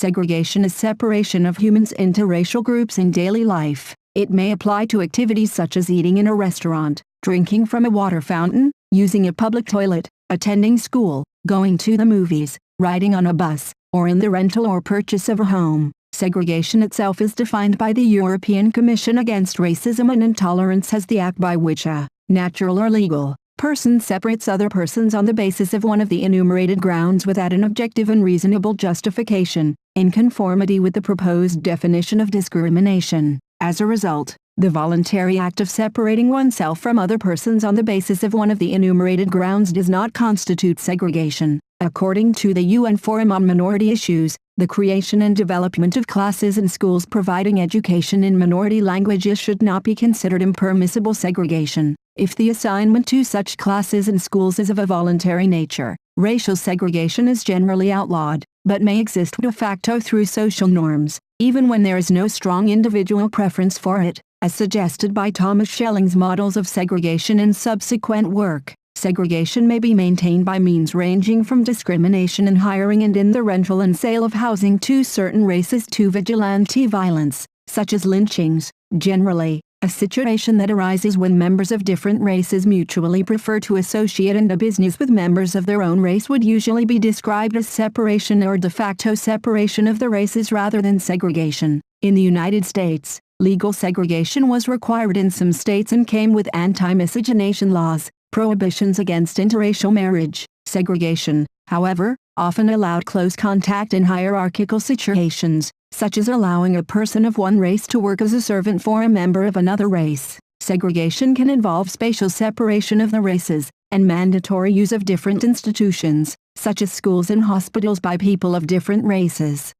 Segregation is separation of humans into racial groups in daily life. It may apply to activities such as eating in a restaurant, drinking from a water fountain, using a public toilet, attending school, going to the movies, riding on a bus, or in the rental or purchase of a home. Segregation itself is defined by the European Commission Against Racism and Intolerance as the act by which a natural or legal person separates other persons on the basis of one of the enumerated grounds without an objective and reasonable justification, in conformity with the proposed definition of discrimination. As a result, the voluntary act of separating oneself from other persons on the basis of one of the enumerated grounds does not constitute segregation. According to the UN Forum on Minority Issues, the creation and development of classes in schools providing education in minority languages should not be considered impermissible segregation. If the assignment to such classes in schools is of a voluntary nature, racial segregation is generally outlawed, but may exist de facto through social norms, even when there is no strong individual preference for it, as suggested by Thomas Schelling's models of segregation in subsequent work. Segregation may be maintained by means ranging from discrimination in hiring and in the rental and sale of housing to certain races to vigilante violence, such as lynchings. Generally, a situation that arises when members of different races mutually prefer to associate in a business with members of their own race would usually be described as separation or de facto separation of the races rather than segregation. In the United States, legal segregation was required in some states and came with anti-miscegenation laws. Prohibitions against interracial marriage. Segregation, however, often allowed close contact in hierarchical situations, such as allowing a person of one race to work as a servant for a member of another race. Segregation can involve spatial separation of the races, and mandatory use of different institutions, such as schools and hospitals by people of different races.